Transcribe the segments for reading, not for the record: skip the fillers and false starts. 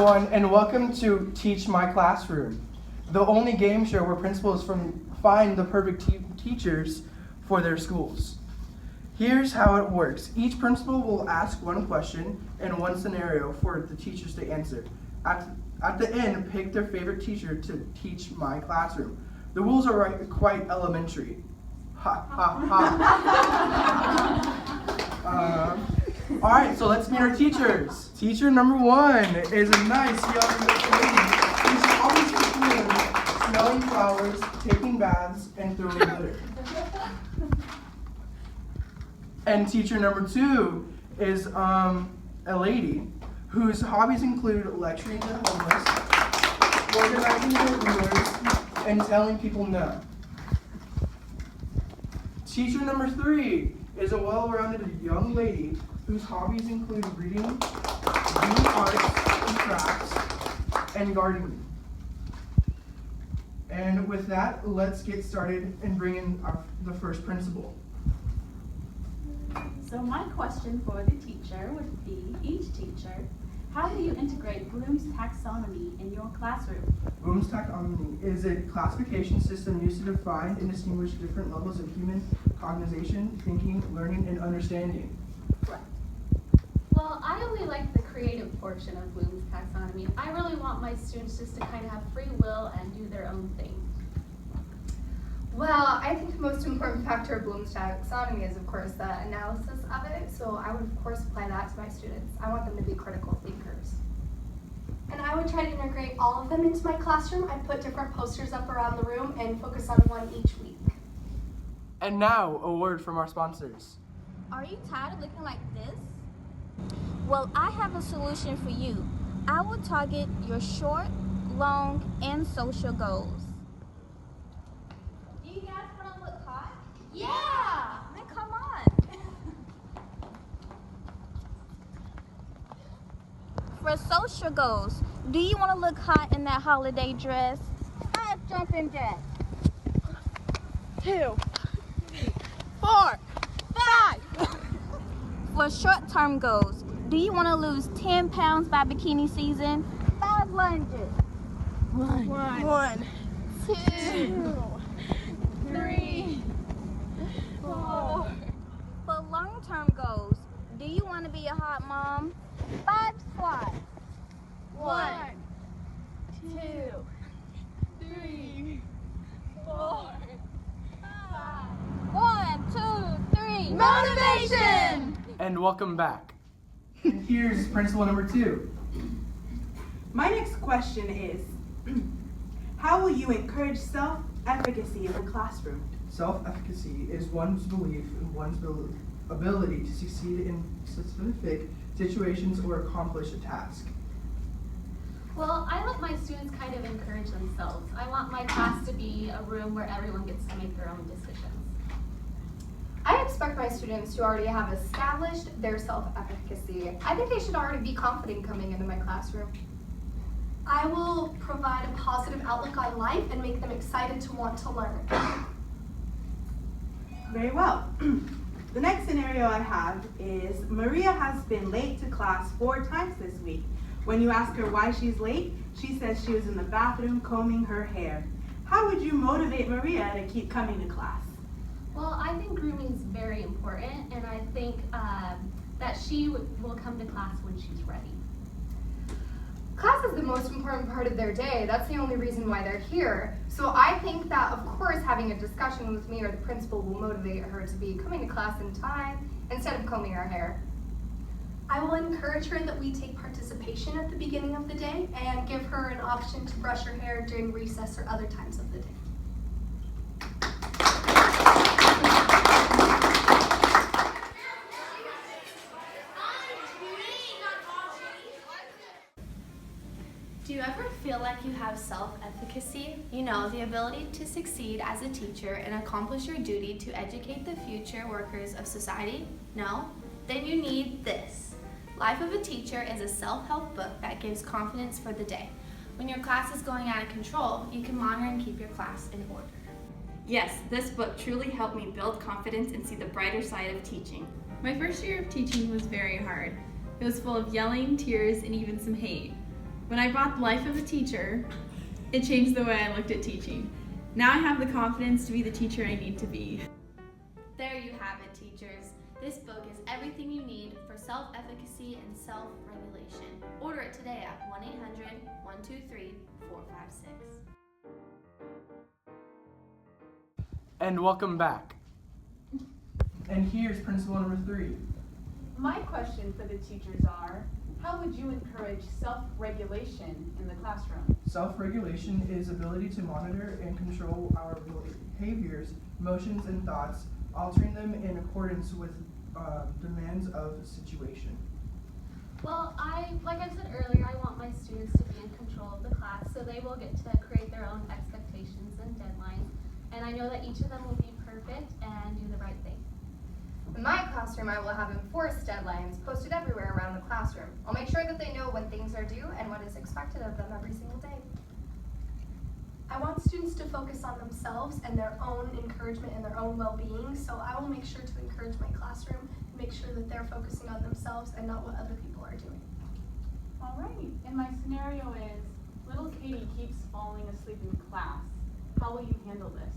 everyone, and welcome to Teach My Classroom, the only game show where principals find the perfect teachers for their schools. Here's how it works. Each principal will ask one question and one scenario for the teachers to answer. At the end, pick their favorite teacher to teach my classroom. The rules are quite elementary. Ha, ha, ha. All right, so let's meet our teachers. Teacher number 1 is a nice young lady. She's always clean, smelling flowers, taking baths, and throwing litter. And teacher number 2 is a lady whose hobbies include lecturing to the homeless, organizing their rulers, and telling people no. Teacher number 3 is a well-rounded young lady whose hobbies include reading, doing arts and crafts, and gardening. And with that, let's get started and bring in the first principal. So my question for the teacher would be, each teacher, how do you integrate Bloom's taxonomy in your classroom? Bloom's taxonomy is a classification system used to define and distinguish different levels of human cognition, thinking, learning, and understanding. Right. Well, I only like the creative portion of Bloom's taxonomy. I really want my students just to kind of have free will and do their own thing. Well, I think the most important factor of Bloom's taxonomy is, of course, the analysis of it. So I would, of course, apply that to my students. I want them to be critical thinkers. And I would try to integrate all of them into my classroom. I'd put different posters up around the room and focus on one each week. And now, a word from our sponsors. Are you tired of looking like this? Well, I have a solution for you. I will target your short, long, and social goals. Do you guys want to look hot? Yeah! Then come on. For social goals, do you want to look hot in that holiday dress? 5 jumping jacks. 2, 4, 5. For short-term goals, do you want to lose 10 pounds by bikini season? 5 lunges. 1, 2, 3, 4. For long-term goals, do you want to be a hot mom? 5 squats. 1, 2, 3, 4, 5. 1, 2, 3. Motivation! And welcome back. And here's principal number 2. My next question is, how will you encourage self-efficacy in the classroom? Self-efficacy is one's belief in one's ability to succeed in specific situations or accomplish a task. Well, I let my students kind of encourage themselves. I want my class to be a room where everyone gets to make their own decisions. I expect my students to already have established their self-efficacy. I think they should already be confident coming into my classroom. I will provide a positive outlook on life and make them excited to want to learn. Very well. The next scenario I have is Maria has been late to class 4 times this week. When you ask her why she's late, she says she was in the bathroom combing her hair. How would you motivate Maria to keep coming to class? Well, I think grooming is very important, and I think that she will come to class when she's ready. Class is the most important part of their day. That's the only reason why they're here. So I think that, of course, having a discussion with me or the principal will motivate her to be coming to class in time instead of combing her hair. I will encourage her that we take participation at the beginning of the day and give her an option to brush her hair during recess or other times of the day. Do you ever feel like you have self-efficacy? You know, the ability to succeed as a teacher and accomplish your duty to educate the future workers of society? No? Then you need this. Life of a Teacher is a self-help book that gives confidence for the day. When your class is going out of control, you can monitor and keep your class in order. Yes, this book truly helped me build confidence and see the brighter side of teaching. My first year of teaching was very hard. It was full of yelling, tears, and even some hate. When I bought The Life of a Teacher, it changed the way I looked at teaching. Now I have the confidence to be the teacher I need to be. There you have it, teachers. This book is everything you need for self-efficacy and self-regulation. Order it today at 1-800-123-456. And welcome back. And here's principle number 3. My question for the teachers are, how would you encourage self-regulation in the classroom? Self-regulation is ability to monitor and control our behaviors, emotions, and thoughts, altering them in accordance with demands of the situation. Well, like I said earlier, I want my students to be in control of the class, so they will get to create their own expectations and deadlines. And I know that each of them will be perfect and do the right thing. In my classroom, I will have enforced deadlines posted everywhere around the classroom. I'll make sure that they know when things are due and what is expected of them every single day. I want students to focus on themselves and their own encouragement and their own well-being, so I will make sure to encourage my classroom and make sure that they're focusing on themselves and not what other people are doing. All right, and my scenario is, little Katie keeps falling asleep in class. How will you handle this?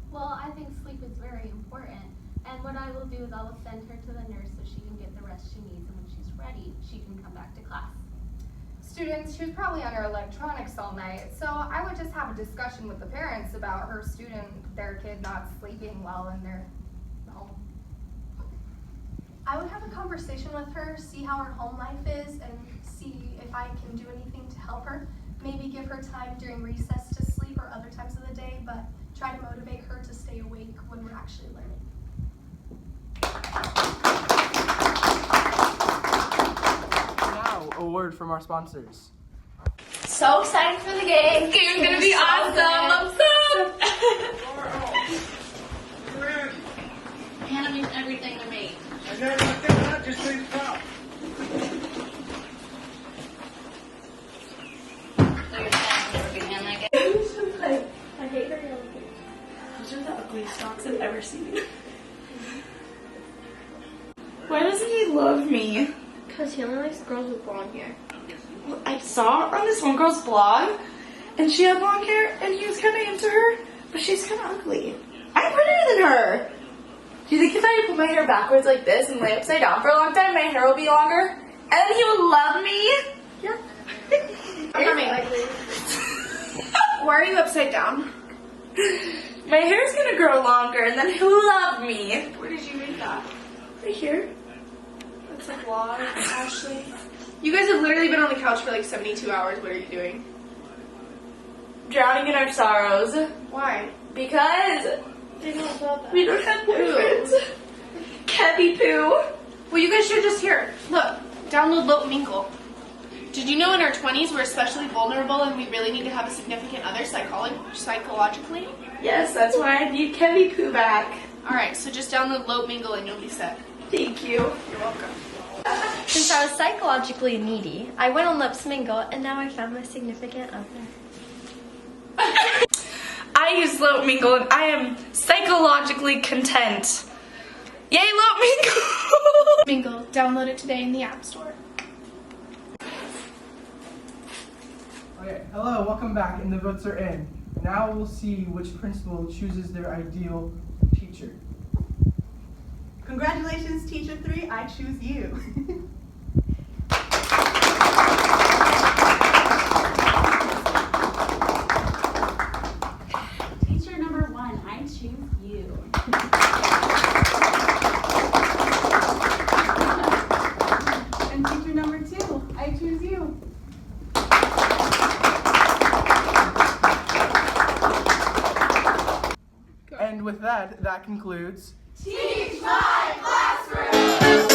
Well, I think sleep is very important, and what I will do is I will send her to the nurse so she can get the rest she needs, and when she's ready, she can come back to class. Students, she was probably on her electronics all night, so I would just have a discussion with the parents about their kid not sleeping well in their home. I would have a conversation with her, see how her home life is, and see if I can do anything to help her. Maybe give her time during recess to sleep or other times of the day, but try to motivate her to stay awake when we're actually learning. Now, a word from our sponsors. So excited for the game. This game's gonna be awesome. I'm Hannah means everything to me. Just please stop. I hate her yellow boots. Those are the ugliest socks I've ever seen. Why doesn't he love me? Because he only likes girls with blonde hair. Well, I saw on this one girl's blog, and she had blonde hair, and he was kind of into her, but she's kind of ugly. I'm prettier than her. Do you think if I put my hair backwards like this and lay upside down for a long time, my hair will be longer? And then he will love me? Yeah. Why are you upside down? My hair's gonna grow longer, and then he'll love me. Where did you make that? Right here. It's a vlog, Ashley. You guys have literally been on the couch for like 72 hours. What are you doing? Drowning in our sorrows. Why? Because we don't have boyfriends. Cappy poo. Well, you guys should just hear. Look, download Lope Mingle. Did you know in our 20s we're especially vulnerable and we really need to have a significant other psychologically? Yes, that's why I need Cappy poo back. Alright, so just download Lope Mingle and you'll be set. Thank you. You're welcome. Since I was psychologically needy, I went on Lips Mingle and now I found my significant other. I use Lope Mingle and I am psychologically content. Yay, Lope Mingle! Mingle, download it today in the App Store. Okay, hello, welcome back, and the votes are in. Now we'll see which principal chooses their ideal teacher. Congratulations, Teacher 3, I choose you. Teacher number 1, I choose you. And teacher number 2, I choose you. And with that, that concludes Teach My Classroom!